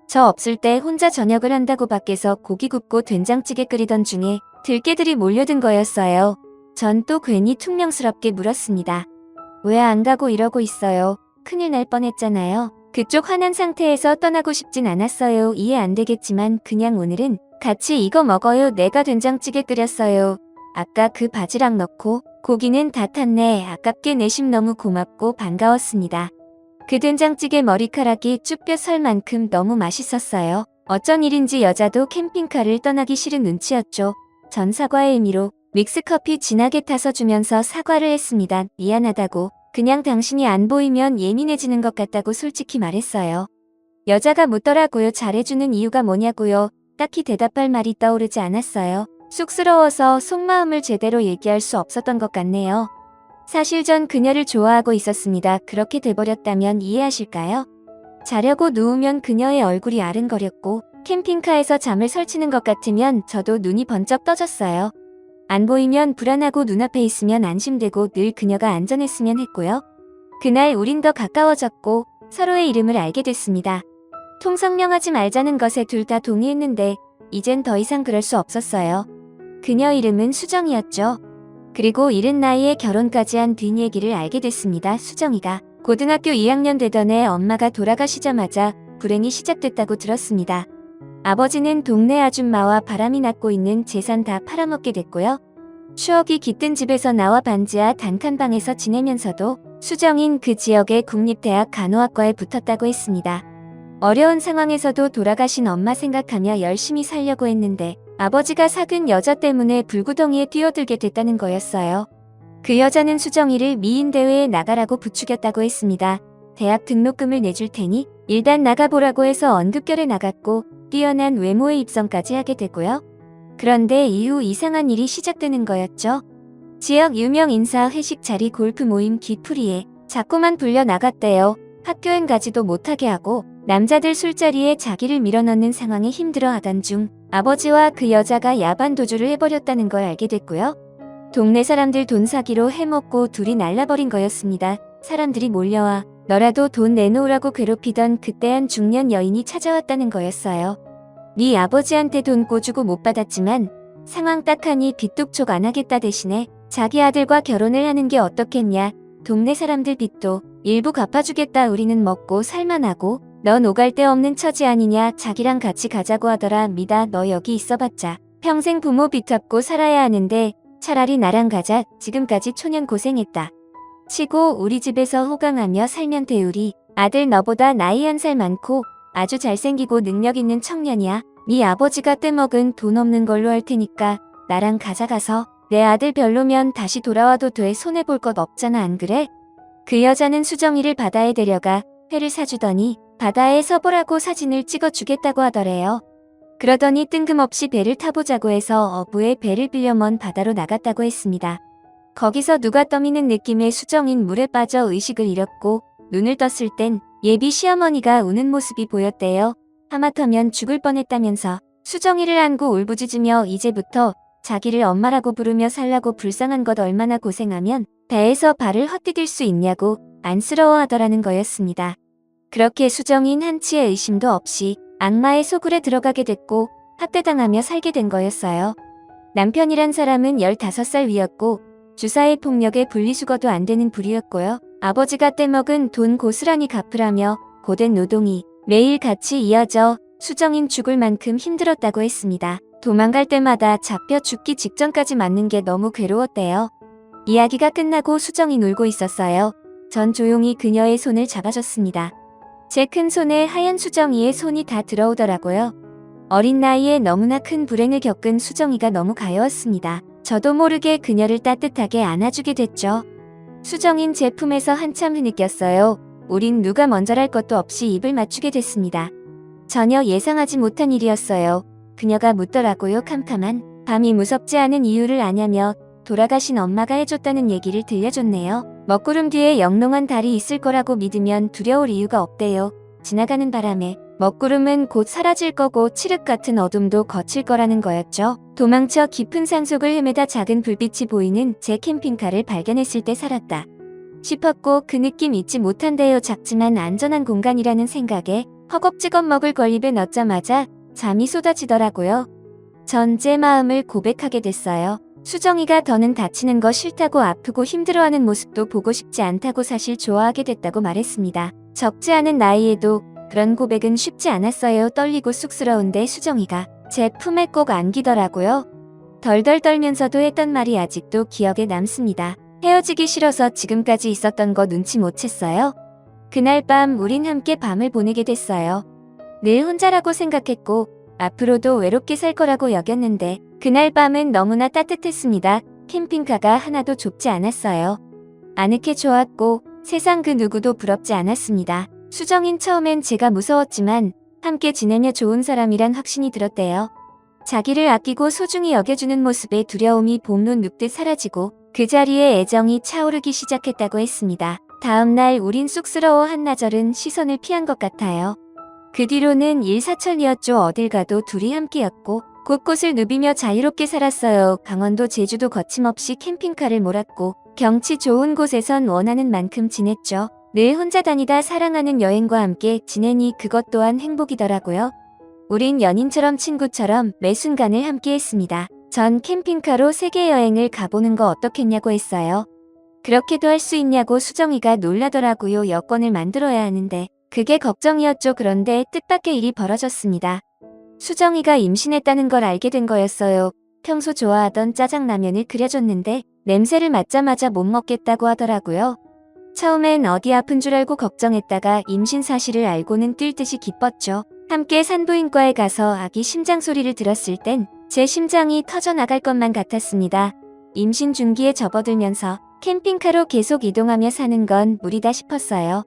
저 없을 때 혼자 저녁을 한다고 밖에서 고기 굽고 된장찌개 끓이던 중에 들깨들이 몰려든 거였어요. 전 또 괜히 퉁명스럽게 물었습니다. 왜 안 가고 이러고 있어요? 큰일 날 뻔했잖아요. 그쪽 화난 상태에서 떠나고 싶진 않았어요. 이해 안 되겠지만 그냥 오늘은 같이 이거 먹어요. 내가 된장찌개 끓였어요. 아까 그 바지락 넣고 고기는 다 탔네. 아깝게 내심 너무 고맙고 반가웠습니다. 그 된장찌개 머리카락이 쭈뼛 설 만큼 너무 맛있었어요. 어쩐 일인지 여자도 캠핑카를 떠나기 싫은 눈치였죠. 전 사과의 의미로 믹스커피 진하게 타서 주면서 사과를 했습니다. 미안하다고. 그냥 당신이 안 보이면 예민해지는 것 같다고 솔직히 말했어요. 여자가 묻더라고요. 잘해주는 이유가 뭐냐고요. 딱히 대답할 말이 떠오르지 않았어요. 쑥스러워서 속마음을 제대로 얘기할 수 없었던 것 같네요. 사실 전 그녀를 좋아하고 있었습니다. 그렇게 돼버렸다면 이해하실까요? 자려고 누우면 그녀의 얼굴이 아른거렸고 캠핑카에서 잠을 설치는 것 같으면 저도 눈이 번쩍 떠졌어요. 안 보이면 불안하고 눈앞에 있으면 안심되고 늘 그녀가 안전했으면 했고요. 그날 우린 더 가까워졌고 서로의 이름을 알게 됐습니다. 통성명하지 말자는 것에 둘 다 동의했는데 이젠 더 이상 그럴 수 없었어요. 그녀 이름은 수정이었죠. 그리고 이른 나이에 결혼까지 한 뒷얘기를 알게 됐습니다. 수정이가 고등학교 2학년 되던 해 엄마가 돌아가시자마자 불행이 시작됐다고 들었습니다. 아버지는 동네 아줌마와 바람이 났고 있는 재산 다 팔아먹게 됐고요. 추억이 깃든 집에서 나와 반지하 단칸방에서 지내면서도 수정인 그 지역의 국립대학 간호학과에 붙었다고 했습니다. 어려운 상황에서도 돌아가신 엄마 생각하며 열심히 살려고 했는데 아버지가 사귄 여자 때문에 불구덩이에 뛰어들게 됐다는 거였어요. 그 여자는 수정이를 미인대회에 나가라고 부추겼다고 했습니다. 대학 등록금을 내줄 테니 일단 나가보라고 해서 언급결에 나갔고 뛰어난 외모의 입성까지 하게 되고요. 그런데 이후 이상한 일이 시작되는 거였죠. 지역 유명 인사 회식 자리 골프 모임 뒤풀이에 자꾸만 불려 나갔대요. 학교엔 가지도 못하게 하고 남자들 술자리에 자기를 밀어넣는 상황에 힘들어하던 중 아버지와 그 여자가 야반 도주를 해버렸다는 걸 알게 됐고요. 동네 사람들 돈 사기로 해먹고 둘이 날라버린 거였습니다. 사람들이 몰려와 너라도 돈 내놓으라고 괴롭히던 그때한 중년 여인이 찾아왔다는 거였어요. 네 아버지한테 돈 꿔주고 못 받았지만 상황 딱하니 빚도 촉 안 하겠다 대신에 자기 아들과 결혼을 하는 게 어떻겠냐. 동네 사람들 빚도 일부 갚아주겠다. 우리는 먹고 살만하고 넌 오갈 데 없는 처지 아니냐. 자기랑 같이 가자고 하더라. 미다. 너 여기 있어봤자 평생 부모 빚잡고 살아야 하는데 차라리 나랑 가자. 지금까지 초년 고생했다 치고 우리 집에서 호강하며 살면 돼. 우리 아들 너보다 나이 1살 많고 아주 잘생기고 능력 있는 청년이야. 네 아버지가 떼먹은 돈 없는 걸로 할 테니까 나랑 가서 내 아들 별로면 다시 돌아와도 돼. 손해볼 것 없잖아. 안 그래? 그 여자는 수정이를 바다에 데려가 회를 사주더니 바다에 서보라고 사진을 찍어주겠다고 하더래요. 그러더니 뜬금없이 배를 타보자고 해서 어부의 배를 빌려 먼 바다로 나갔다고 했습니다. 거기서 누가 떠미는 느낌의 수정인 물에 빠져 의식을 잃었고 눈을 떴을 땐 예비 시어머니가 우는 모습이 보였대요. 하마터면 죽을 뻔했다면서 수정이를 안고 울부짖으며 이제부터 자기를 엄마라고 부르며 살라고 불쌍한 것 얼마나 고생하면 배에서 발을 헛디딜 수 있냐고 안쓰러워하더라는 거였습니다. 그렇게 수정인 한치의 의심도 없이 악마의 소굴에 들어가게 됐고 학대당하며 살게 된 거였어요. 남편이란 사람은 15살 위였고 주사의 폭력에 분리수거도 안 되는 부류였고요. 아버지가 떼먹은 돈 고스란히 갚으라며 고된 노동이 매일 같이 이어져 수정인 죽을 만큼 힘들었다고 했습니다. 도망갈 때마다 잡혀 죽기 직전까지 맞는 게 너무 괴로웠대요. 이야기가 끝나고 수정이 울고 있었어요. 전 조용히 그녀의 손을 잡아줬습니다. 제 큰 손에 하얀 수정이의 손이 다 들어오더라고요. 어린 나이에 너무나 큰 불행을 겪은 수정이가 너무 가여웠습니다. 저도 모르게 그녀를 따뜻하게 안아주게 됐죠. 수정인 제 품에서 한참 흐느꼈어요. 우린 누가 먼저랄 것도 없이 입을 맞추게 됐습니다. 전혀 예상하지 못한 일이었어요. 그녀가 묻더라고요. 캄캄한 밤이 무섭지 않은 이유를 아냐며 돌아가신 엄마가 해줬다는 얘기를 들려줬네요. 먹구름 뒤에 영롱한 달이 있을 거라고 믿으면 두려울 이유가 없대요. 지나가는 바람에 먹구름은 곧 사라질 거고 칠흑 같은 어둠도 거칠 거라는 거였죠. 도망쳐 깊은 산속을 헤매다 작은 불빛이 보이는 제 캠핑카를 발견했을 때 살았다 싶었고 그 느낌 잊지 못한대요. 작지만 안전한 공간이라는 생각에 허겁지겁 먹을 걸 입에 넣자마자 잠이 쏟아지더라고요. 전 제 마음을 고백하게 됐어요. 수정이가 더는 다치는 거 싫다고 아프고 힘들어하는 모습도 보고 싶지 않다고 사실 좋아하게 됐다고 말했습니다. 적지 않은 나이에도 그런 고백은 쉽지 않았어요. 떨리고 쑥스러운데 수정이가 제 품에 꼭 안기더라고요. 덜덜 떨면서도 했던 말이 아직도 기억에 남습니다. 헤어지기 싫어서 지금까지 있었던 거 눈치 못 챘어요. 그날 밤 우린 함께 밤을 보내게 됐어요. 늘 혼자라고 생각했고 앞으로도 외롭게 살 거라고 여겼는데 그날 밤은 너무나 따뜻했습니다. 캠핑카가 하나도 좁지 않았어요. 아늑해 좋았고 세상 그 누구도 부럽지 않았습니다. 수정인 처음엔 제가 무서웠지만 함께 지내며 좋은 사람이란 확신이 들었대요. 자기를 아끼고 소중히 여겨주는 모습에 두려움이 봄눈 눕듯 사라지고 그 자리에 애정이 차오르기 시작했다고 했습니다. 다음 날 우린 쑥스러워 한나절은 시선을 피한 것 같아요. 그 뒤로는 일사천리였죠. 어딜 가도 둘이 함께였고 곳곳을 누비며 자유롭게 살았어요. 강원도 제주도 거침없이 캠핑카를 몰았고 경치 좋은 곳에선 원하는 만큼 지냈죠. 늘 혼자 다니다 사랑하는 여행과 함께 지내니 그것 또한 행복이더라고요. 우린 연인처럼 친구처럼 매 순간을 함께했습니다. 전 캠핑카로 세계 여행을 가보는 거 어떻겠냐고 했어요. 그렇게도 할 수 있냐고 수정이가 놀라더라고요. 여권을 만들어야 하는데 그게 걱정이었죠. 그런데 뜻밖의 일이 벌어졌습니다. 수정이가 임신했다는 걸 알게 된 거였어요. 평소 좋아하던 짜장라면을 끓여줬는데 냄새를 맡자마자 못 먹겠다고 하더라고요. 처음엔 어디 아픈 줄 알고 걱정했다가 임신 사실을 알고는 뛸 듯이 기뻤죠. 함께 산부인과에 가서 아기 심장 소리를 들었을 땐 제 심장이 터져 나갈 것만 같았습니다. 임신 중기에 접어들면서 캠핑카로 계속 이동하며 사는 건 무리다 싶었어요.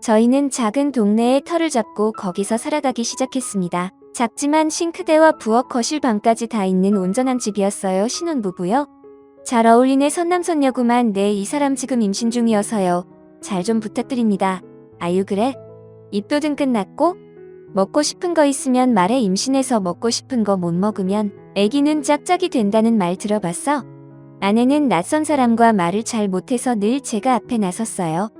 저희는 작은 동네에 터를 잡고 거기서 살아가기 시작했습니다. 작지만 싱크대와 부엌, 거실, 방까지 다 있는 온전한 집이었어요. 신혼부부요. 잘 어울리네. 선남선녀구만. 네, 이 사람 지금 임신 중이어서요. 잘 좀 부탁드립니다. 아유 그래? 입도든 끝났고? 먹고 싶은 거 있으면 말해. 임신해서 먹고 싶은 거 못 먹으면 애기는 짝짝이 된다는 말 들어봤어? 아내는 낯선 사람과 말을 잘 못해서 늘 제가 앞에 나섰어요.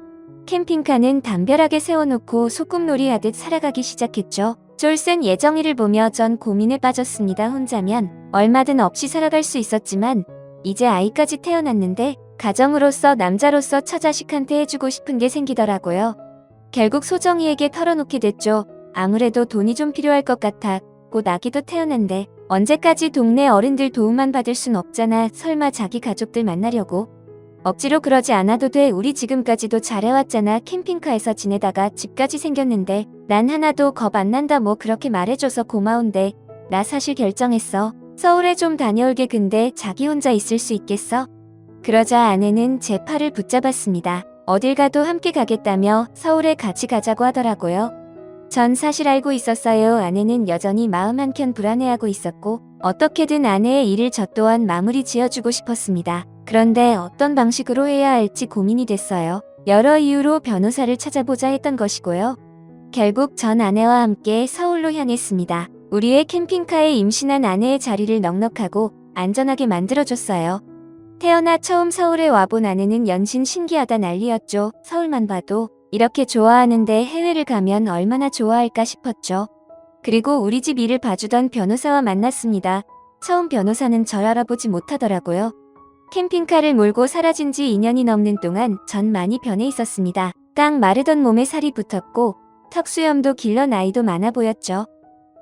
캠핑카는 담벼락에 세워놓고 소꿉놀이 하듯 살아가기 시작했죠. 쫄센 예정이를 보며 전 고민에 빠졌습니다. 혼자면 얼마든 없이 살아갈 수 있었지만 이제 아이까지 태어났는데 가정으로서 남자로서 처자식한테 해주고 싶은 게 생기더라고요. 결국 소정이에게 털어놓게 됐죠. 아무래도 돈이 좀 필요할 것 같아. 곧 아기도 태어난데 언제까지 동네 어른들 도움만 받을 순 없잖아. 설마 자기 가족들 만나려고? 억지로 그러지 않아도 돼. 우리 지금까지도 잘해왔잖아. 캠핑카에서 지내다가 집까지 생겼는데 난 하나도 겁 안 난다. 뭐 그렇게 말해줘서 고마운데 나 사실 결정했어. 서울에 좀 다녀올게. 근데 자기 혼자 있을 수 있겠어? 그러자 아내는 제 팔을 붙잡았습니다. 어딜 가도 함께 가겠다며 서울에 같이 가자고 하더라고요. 전 사실 알고 있었어요. 아내는 여전히 마음 한켠 불안해하고 있었고 어떻게든 아내의 일을 저 또한 마무리 지어주고 싶었습니다. 그런데 어떤 방식으로 해야 할지 고민이 됐어요. 여러 이유로 변호사를 찾아보자 했던 것이고요. 결국 전 아내와 함께 서울로 향했습니다. 우리의 캠핑카에 임신한 아내의 자리를 넉넉하고 안전하게 만들어줬어요. 태어나 처음 서울에 와본 아내는 연신 신기하다 난리였죠. 서울만 봐도 이렇게 좋아하는데 해외를 가면 얼마나 좋아할까 싶었죠. 그리고 우리 집 일을 봐주던 변호사와 만났습니다. 처음 변호사는 절 알아보지 못하더라고요. 캠핑카를 몰고 사라진 지 2년이 넘는 동안 전 많이 변해 있었습니다. 깡 마르던 몸에 살이 붙었고 턱수염도 길러 나이도 많아 보였죠.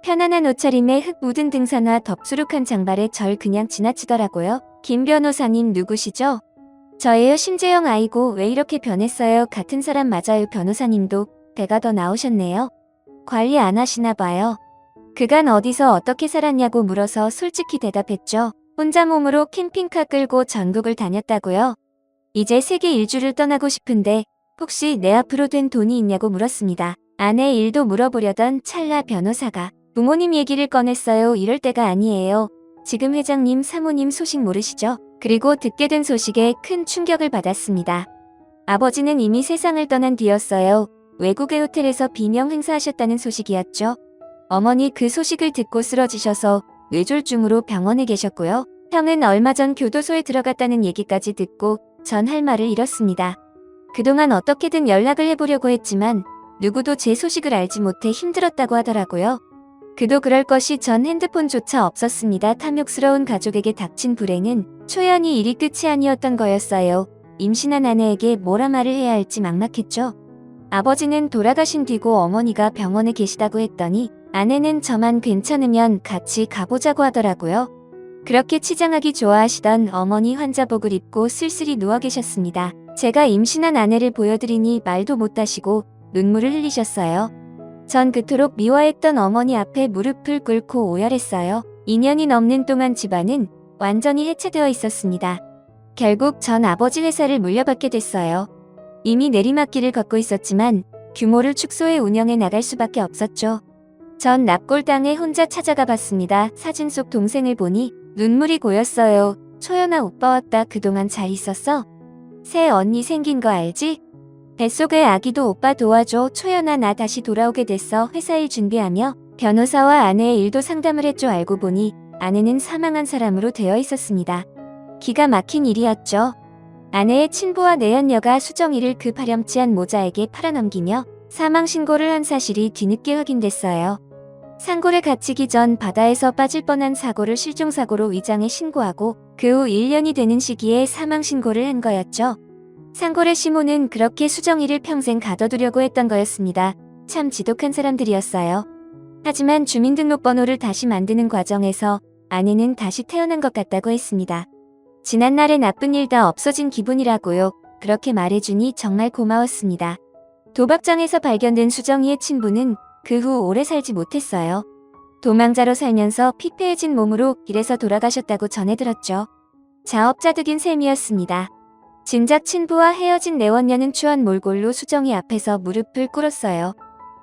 편안한 옷차림에 흙 묻은 등산화 덥수룩한 장발에 절 그냥 지나치더라고요. 김 변호사님 누구시죠? 저예요. 심재영. 아이고 왜 이렇게 변했어요? 같은 사람 맞아요. 변호사님도 배가 더 나오셨네요. 관리 안 하시나 봐요. 그간 어디서 어떻게 살았냐고 물어서 솔직히 대답했죠. 혼자 몸으로 캠핑카 끌고 전국을 다녔다고요? 이제 세계 일주를 떠나고 싶은데 혹시 내 앞으로 된 돈이 있냐고 물었습니다. 아내 일도 물어보려던 찰나 변호사가 부모님 얘기를 꺼냈어요. 이럴 때가 아니에요. 지금 회장님, 사모님 소식 모르시죠? 그리고 듣게 된 소식에 큰 충격을 받았습니다. 아버지는 이미 세상을 떠난 뒤였어요. 외국의 호텔에서 비명 행사하셨다는 소식이었죠. 어머니 그 소식을 듣고 쓰러지셔서 뇌졸중으로 병원에 계셨고요. 형은 얼마 전 교도소에 들어갔다는 얘기까지 듣고 전 할 말을 잃었습니다. 그동안 어떻게든 연락을 해보려고 했지만 누구도 제 소식을 알지 못해 힘들었다고 하더라고요. 그도 그럴 것이 전 핸드폰조차 없었습니다. 탐욕스러운 가족에게 닥친 불행은 초연히 일이 끝이 아니었던 거였어요. 임신한 아내에게 뭐라 말을 해야 할지 막막했죠. 아버지는 돌아가신 뒤고 어머니가 병원에 계시다고 했더니 아내는 저만 괜찮으면 같이 가보자고 하더라고요. 그렇게 치장하기 좋아하시던 어머니 환자복을 입고 쓸쓸히 누워 계셨습니다. 제가 임신한 아내를 보여드리니 말도 못하시고 눈물을 흘리셨어요. 전 그토록 미워했던 어머니 앞에 무릎을 꿇고 오열했어요. 2년이 넘는 동안 집안은 완전히 해체되어 있었습니다. 결국 전 아버지 회사를 물려받게 됐어요. 이미 내리막길을 걷고 있었지만 규모를 축소해 운영해 나갈 수밖에 없었죠. 전 납골당에 혼자 찾아가 봤습니다. 사진 속 동생을 보니 눈물이 고였어요. 초연아 오빠 왔다. 그동안 잘 있었어? 새 언니 생긴 거 알지? 뱃속의 아기도 오빠 도와줘. 초연아 나 다시 돌아오게 됐어. 회사 일 준비하며 변호사와 아내의 일도 상담을 했죠. 알고 보니 아내는 사망한 사람으로 되어 있었습니다. 기가 막힌 일이었죠. 아내의 친부와 내연녀가 수정이를 그 파렴치한 모자에게 팔아넘기며 사망신고를 한 사실이 뒤늦게 확인됐어요. 상고를 갇히기 전 바다에서 빠질 뻔한 사고를 실종사고로 위장해 신고하고 그 후 1년이 되는 시기에 사망신고를 한 거였죠. 상고의 시모는 그렇게 수정이를 평생 가둬두려고 했던 거였습니다. 참 지독한 사람들이었어요. 하지만 주민등록번호를 다시 만드는 과정에서 아내는 다시 태어난 것 같다고 했습니다. 지난날의 나쁜 일 다 없어진 기분이라고요. 그렇게 말해주니 정말 고마웠습니다. 도박장에서 발견된 수정이의 친부는 그 후 오래 살지 못했어요. 도망자로 살면서 피폐해진 몸으로 길에서 돌아가셨다고 전해 들었죠. 자업자득인 셈이었습니다. 진작 친부와 헤어진 내원녀는 추한 몰골로 수정이 앞에서 무릎을 꿇었어요.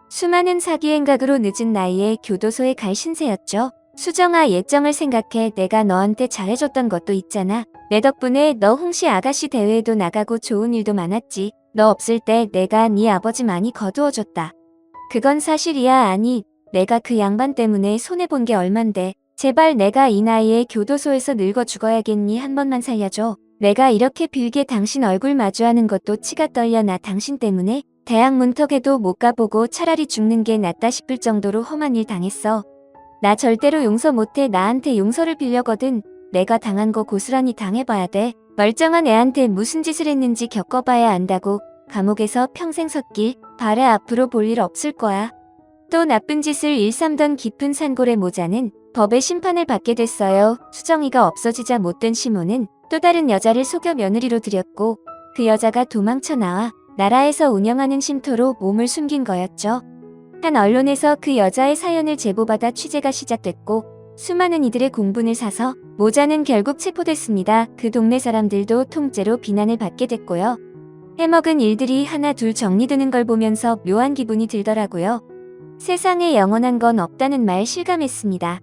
수많은 사기 행각으로 늦은 나이에 교도소에 갈 신세였죠. 수정아, 예정을 생각해. 내가 너한테 잘해줬던 것도 있잖아. 내 덕분에 너 홍시 아가씨 대회에도 나가고 좋은 일도 많았지. 너 없을 때 내가 네 아버지 많이 거두어줬다. 그건 사실이야. 아니, 내가 그 양반 때문에 손해본 게 얼만데. 제발 내가 이 나이에 교도소에서 늙어 죽어야겠니? 한 번만 살려줘. 내가 이렇게 빌게 당신 얼굴 마주하는 것도 치가 떨려. 나 당신 때문에 대학 문턱에도 못 가보고 차라리 죽는 게 낫다 싶을 정도로 험한 일 당했어. 나 절대로 용서 못해. 나한테 용서를 빌려거든. 내가 당한 거 고스란히 당해봐야 돼. 멀쩡한 애한테 무슨 짓을 했는지 겪어봐야 안다고. 감옥에서 평생 섰길 바래. 앞으로 볼 일 없을 거야. 또 나쁜 짓을 일삼던 깊은 산골의 모자는 법의 심판을 받게 됐어요. 수정이가 없어지자 못된 시모는 또 다른 여자를 속여 며느리로 들였고, 그 여자가 도망쳐 나와 나라에서 운영하는 쉼터로 몸을 숨긴 거였죠. 한 언론에서 그 여자의 사연을 제보받아 취재가 시작됐고, 수많은 이들의 공분을 사서 모자는 결국 체포됐습니다. 그 동네 사람들도 통째로 비난을 받게 됐고요. 해먹은 일들이 하나 둘 정리되는 걸 보면서 묘한 기분이 들더라고요. 세상에 영원한 건 없다는 말 실감했습니다.